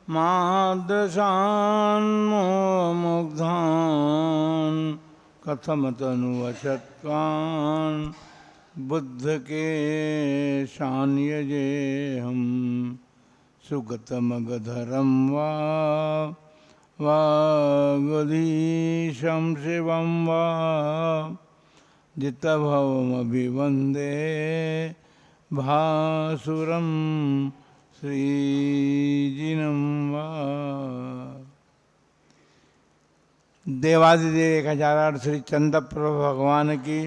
मादशान् मुग्धान् कथमतनुवशत्वान् बुद्ध के शान्यजेऽहं सुगतमगधरं वागधीशं शिवं वा जितभवमभिवन्दे भासुरं श्रीजिनं वा। देवादिदेव 1008 श्री चंद्रप्रभु भगवान की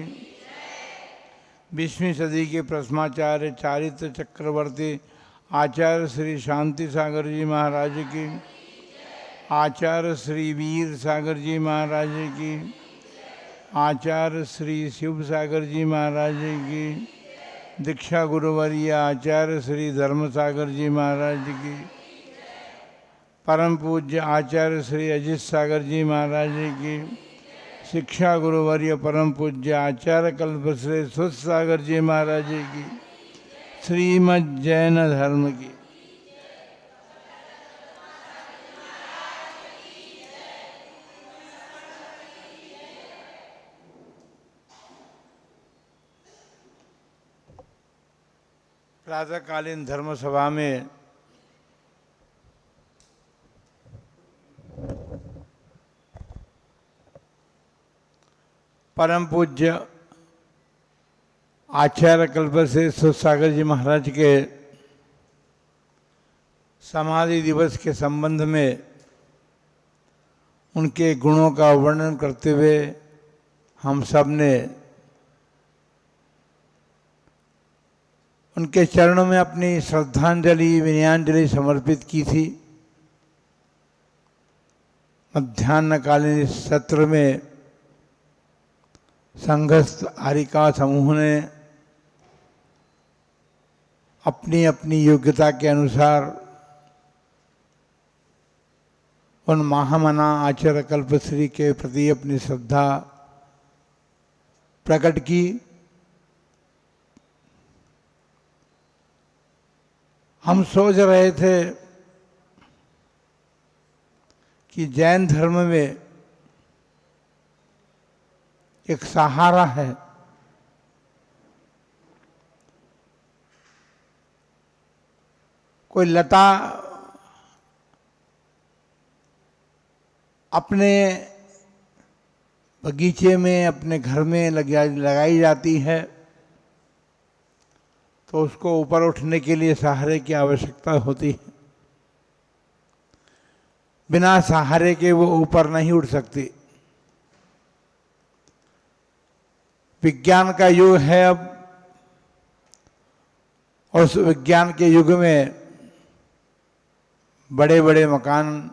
20वीं सदी के प्रथमाचार्य चारित्र चक्रवर्ती आचार्य श्री शांति सागर जी महाराज की, आचार्य श्री वीर सागर जी महाराज की, आचार्य श्री शिव सागर जी महाराज की, दीक्षा गुरुवर्य आचार्य श्री धर्म सागर जी महाराज की, परम पूज्य आचार्य श्री अजित सागर जी महाराज की, शिक्षा गुरुवर्य परम पूज्य आचार्य कल्पश्रेष्ठ सुध सागर जी महाराज की, श्रीमद् जैन धर्म की। प्रातःकालीन धर्म सभा में परम पूज्य आचार्य कल्पश्रेष्ठ सागर जी महाराज के समाधि दिवस के संबंध में उनके गुणों का वर्णन करते हुए हम सब ने उनके चरणों में अपनी श्रद्धांजलि विनयान्जलि समर्पित की थी। मध्याह्नकालीन सत्र में संघस्थ आरिका समूह ने अपनी अपनी योग्यता के अनुसार उन महामना आचार्य कल्पश्री के प्रति अपनी श्रद्धा प्रकट की। हम सोच रहे थे कि जैन धर्म में एक सहारा है, कोई लता अपने बगीचे में अपने घर में लगाई जाती है तो उसको ऊपर उठने के लिए सहारे की आवश्यकता होती है। बिना सहारे के वो ऊपर नहीं उठ सकती। विज्ञान का युग है अब, और उस विज्ञान के युग में बड़े बड़े मकान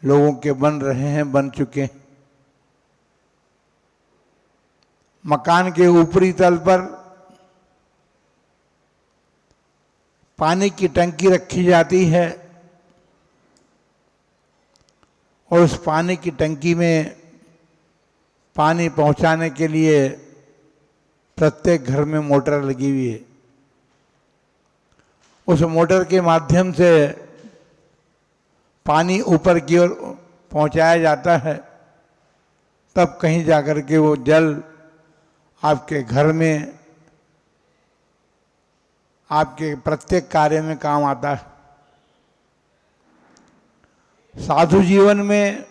लोगों के बन रहे हैं, बन चुके हैं। मकान के ऊपरी तल पर पानी की टंकी रखी जाती है और उस पानी की टंकी में पानी पहुंचाने के लिए प्रत्येक घर में मोटर लगी हुई है। उस मोटर के माध्यम से पानी ऊपर की ओर पहुंचाया जाता है, तब कहीं जाकर के वो जल आपके घर में, आपके प्रत्येक कार्य में काम आता है। साधु जीवन में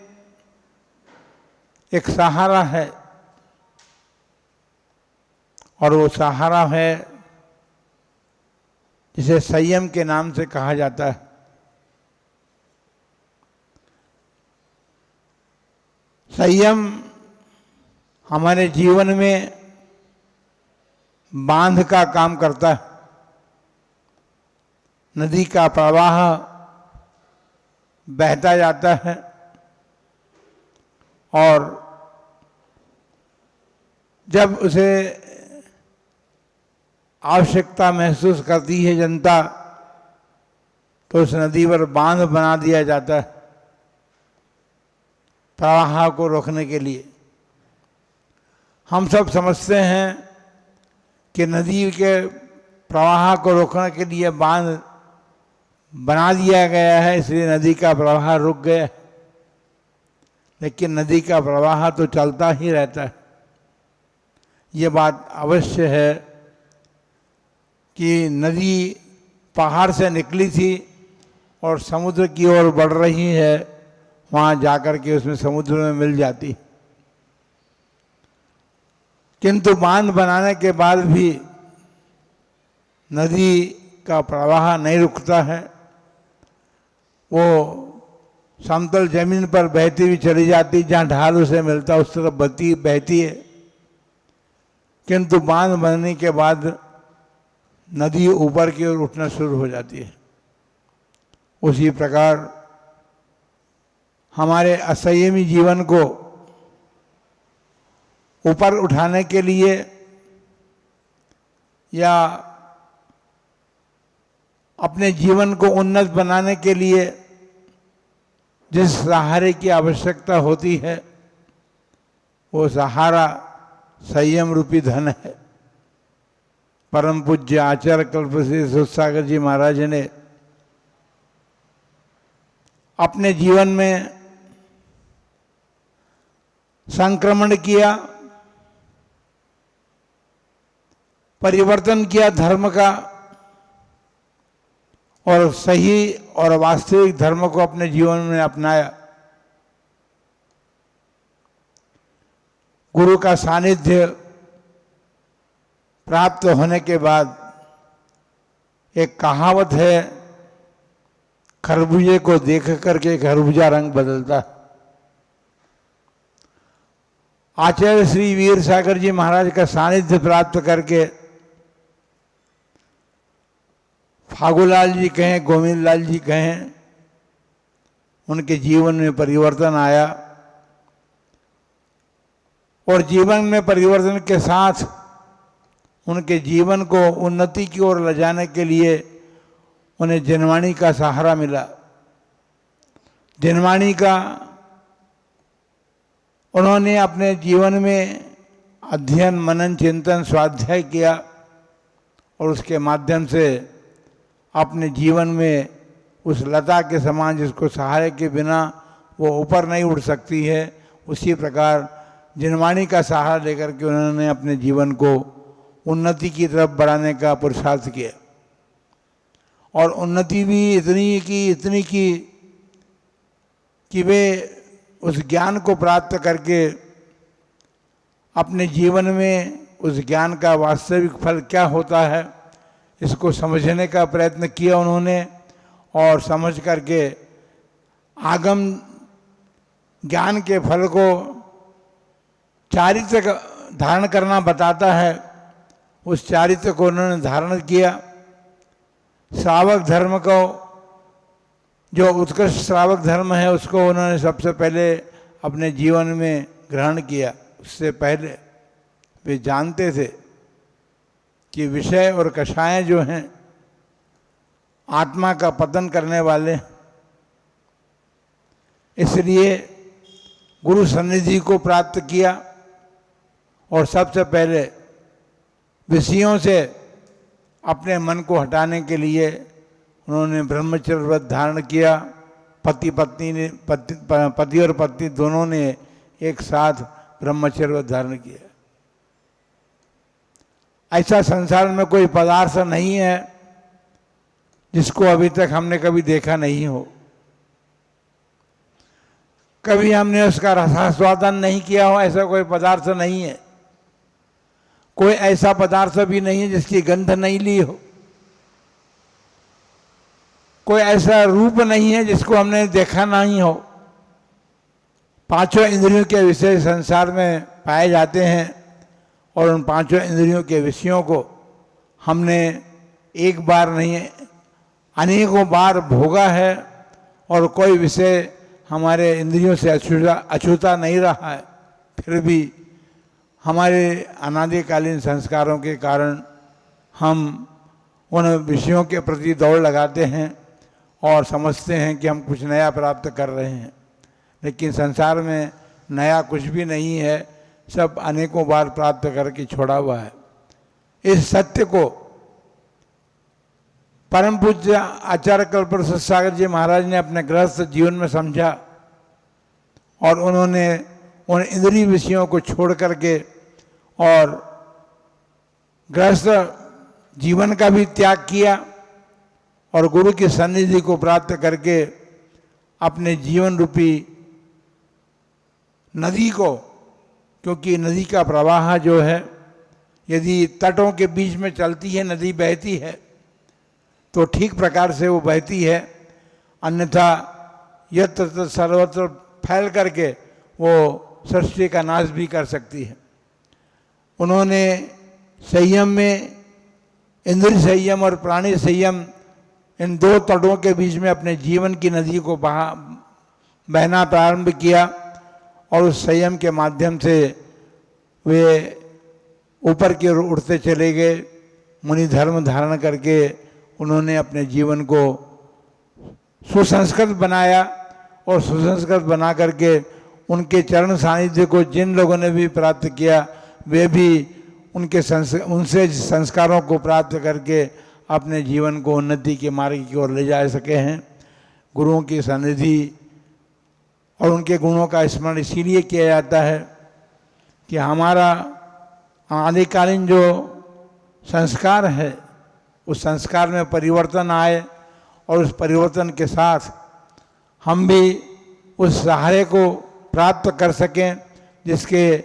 एक सहारा है, और वो सहारा है जिसे संयम के नाम से कहा जाता है। संयम हमारे जीवन में बांध का काम करता है। नदी का प्रवाह बहता जाता है और जब उसे आवश्यकता महसूस करती है जनता, तो उस नदी पर बांध बना दिया जाता है प्रवाह को रोकने के लिए। हम सब समझते हैं कि नदी के प्रवाह को रोकने के लिए बांध बना दिया गया है, इसलिए नदी का प्रवाह रुक गया, लेकिन नदी का प्रवाह तो चलता ही रहता है। ये बात अवश्य है कि नदी पहाड़ से निकली थी और समुद्र की ओर बढ़ रही है, वहाँ जाकर के उसमें समुद्र में मिल जाती। किंतु बांध बनाने के बाद भी नदी का प्रवाह नहीं रुकता है, वो समतल जमीन पर बहती हुई चली जाती, जहाँ ढाल उसे मिलता उस तरफ बहती है। किंतु बांध बनने के बाद नदी ऊपर की ओर उठना शुरू हो जाती है। उसी प्रकार हमारे असंयमी जीवन को ऊपर उठाने के लिए या अपने जीवन को उन्नत बनाने के लिए जिस सहारे की आवश्यकता होती है, वो सहारा संयम रूपी धन है। परम पूज्य आचार्य कल्पश्री सूतसागर जी महाराज ने अपने जीवन में संक्रमण किया, परिवर्तन किया धर्म का, और सही और वास्तविक धर्म को अपने जीवन में अपनाया। गुरु का सानिध्य प्राप्त होने के बाद एक कहावत है, खरबूजे को देख करके खरबूजा रंग बदलता। आचार्य श्री वीर सागर जी महाराज का सानिध्य प्राप्त करके फागुलाल जी कहें, गोविंद लाल जी कहें, उनके जीवन में परिवर्तन आया। और जीवन में परिवर्तन के साथ उनके जीवन को उन्नति की ओर ले जाने के लिए उन्हें जनवाणी का सहारा मिला। जनवाणी का उन्होंने अपने जीवन में अध्ययन, मनन, चिंतन, स्वाध्याय किया और उसके माध्यम से अपने जीवन में उस लता के समान जिसको सहारे के बिना वो ऊपर नहीं उड़ सकती है, उसी प्रकार जनवाणी का सहारा लेकर के उन्होंने अपने जीवन को उन्नति की तरफ बढ़ाने का पुरुषार्थ किया। और उन्नति भी इतनी की कि वे उस ज्ञान को प्राप्त करके अपने जीवन में उस ज्ञान का वास्तविक फल क्या होता है इसको समझने का प्रयत्न किया उन्होंने। और समझ करके आगम ज्ञान के फल को चारित्र्य धारण करना बताता है, उस चारित्र्य को उन्होंने धारण किया। श्रावक धर्म को, जो उत्कृष्ट श्रावक धर्म है, उसको उन्होंने सबसे पहले अपने जीवन में ग्रहण किया। उससे पहले वे जानते थे कि विषय और कषाय जो हैं आत्मा का पतन करने वाले, इसलिए गुरु सन्निधि को प्राप्त किया और सबसे पहले विषयों से अपने मन को हटाने के लिए उन्होंने ब्रह्मचर्य व्रत धारण किया। पति और पत्नी दोनों ने एक साथ ब्रह्मचर्य व्रत धारण किया। ऐसा संसार में कोई पदार्थ नहीं है जिसको अभी तक हमने कभी देखा नहीं हो, कभी हमने उसका रसास्वादन नहीं किया हो, ऐसा कोई पदार्थ नहीं है। कोई ऐसा पदार्थ भी नहीं है जिसकी गंध नहीं ली हो, कोई ऐसा रूप नहीं है जिसको हमने देखा नहीं हो। पांचों इंद्रियों के विषय संसार में पाए जाते हैं और उन पांचों इंद्रियों के विषयों को हमने एक बार नहीं अनेकों बार भोगा है और कोई विषय हमारे इंद्रियों से अछूता नहीं रहा है। फिर भी हमारे अनादिकालीन संस्कारों के कारण हम उन विषयों के प्रति दौड़ लगाते हैं और समझते हैं कि हम कुछ नया प्राप्त कर रहे हैं, लेकिन संसार में नया कुछ भी नहीं है, सब अनेकों बार प्राप्त करके छोड़ा हुआ है। इस सत्य को परम पूज्य आचार्य कल्पवृक्ष सागर जी महाराज ने अपने गृहस्थ जीवन में समझा और उन्होंने उन इंद्रिय विषयों को छोड़ करके और गृहस्थ जीवन का भी त्याग किया और गुरु की सन्निधि को प्राप्त करके अपने जीवन रूपी नदी को, क्योंकि नदी का प्रवाह जो है यदि तटों के बीच में चलती है, नदी बहती है तो ठीक प्रकार से वो बहती है, अन्यथा यत्र सर्वत्र फैल करके वो सृष्टि का नाश भी कर सकती है। उन्होंने संयम में इंद्रिय संयम और प्राणी संयम इन दो तटों के बीच में अपने जीवन की नदी को बहना प्रारंभ किया और उस संयम के माध्यम से वे ऊपर की ओर उठते चले गए। मुनि धर्म धारण करके उन्होंने अपने जीवन को सुसंस्कृत बनाया और सुसंस्कृत बना करके उनके चरण सानिध्य को जिन लोगों ने भी प्राप्त किया वे भी उनसे संस्कारों को प्राप्त करके अपने जीवन को उन्नति के मार्ग की ओर ले जा सके हैं। गुरुओं की सन्निधि और उनके गुणों का स्मरण इसीलिए किया जाता है कि हमारा आदिकालीन जो संस्कार है उस संस्कार में परिवर्तन आए और उस परिवर्तन के साथ हम भी उस सहारे को प्राप्त कर सकें, जिसके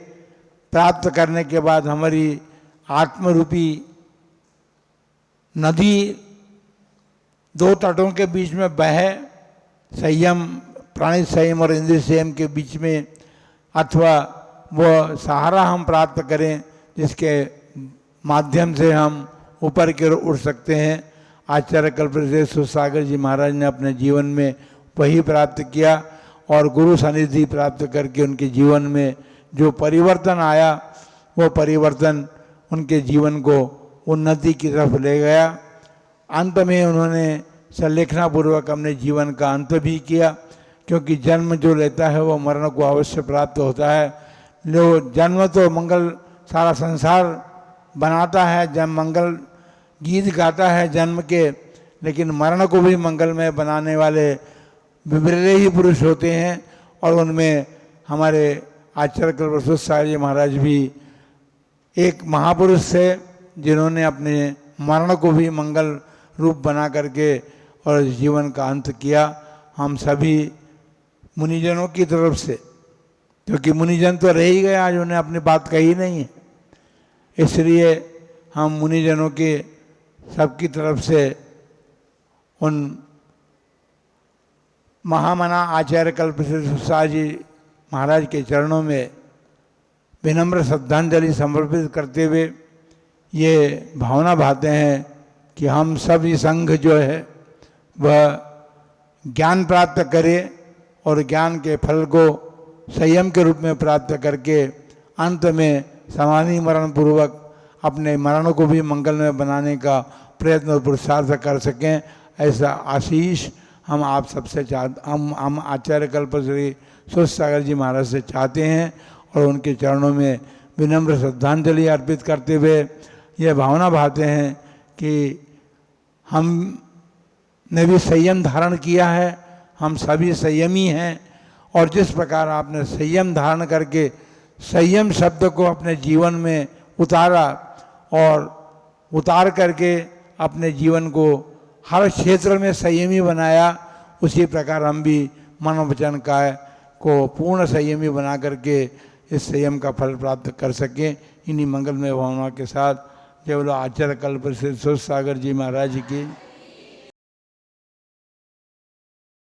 प्राप्त करने के बाद हमारी आत्मरूपी नदी दो तटों के बीच में बहे, संयम प्राणी संयम और इंद्रिय संयम के बीच में, अथवा वो सहारा हम प्राप्त करें जिसके माध्यम से हम ऊपर की ओर उठ सकते हैं। आचार्य कल्पवृक्ष सागर जी महाराज ने अपने जीवन में वही प्राप्त किया और गुरु सानिध्य प्राप्त करके उनके जीवन में जो परिवर्तन आया वो परिवर्तन उनके जीवन को उन्नति की तरफ ले गया। अंत में उन्होंने संलेखनापूर्वक अपने जीवन का अंत भी किया, क्योंकि जन्म जो लेता है वो मरण को अवश्य प्राप्त होता है। जो जन्म तो मंगल सारा संसार बनाता है, जब मंगल गीत गाता है जन्म के, लेकिन मरण को भी मंगलमय बनाने वाले विरले ही पुरुष होते हैं और उनमें हमारे आचार्य कल्पवृक्ष सागर जी महाराज भी एक महापुरुष थे जिन्होंने अपने मरण को भी मंगल रूप बना करके और जीवन का अंत किया। हम सभी मुनिजनों की तरफ से, क्योंकि मुनिजन तो रह ही गए, आज उन्हें अपनी बात कही नहीं है, इसलिए हम मुनिजनों के सबकी तरफ से उन महामना आचार्य कल्पवृक्ष सागर जी महाराज के चरणों में विनम्र श्रद्धांजलि समर्पित करते हुए ये भावना भाते हैं कि हम सभी संघ जो है वह ज्ञान प्राप्त करे और ज्ञान के फल को संयम के रूप में प्राप्त करके अंत में समाधि मरण पूर्वक अपने मरण को भी मंगलमय बनाने का प्रयत्न और पुरुषार्थ कर सकें। ऐसा आशीष हम आप सबसे हम आचार्य कल्पवृक्ष सागर जी महाराज से चाहते हैं और उनके चरणों में विनम्र श्रद्धांजलि अर्पित करते हुए यह भावना भाते हैं कि हम ने भी संयम धारण किया है, हम सभी संयमी हैं और जिस प्रकार आपने संयम धारण करके संयम शब्द को अपने जीवन में उतारा और उतार करके अपने जीवन को हर क्षेत्र में संयमी बनाया, उसी प्रकार हम भी मन वचन काय को पूर्ण संयमी बना करके इस संयम का फल प्राप्त कर सकें। इन्हीं मंगलमय भावना के साथ जय बोलो आचार्य कल्पवृक्ष सागर जी महाराज की।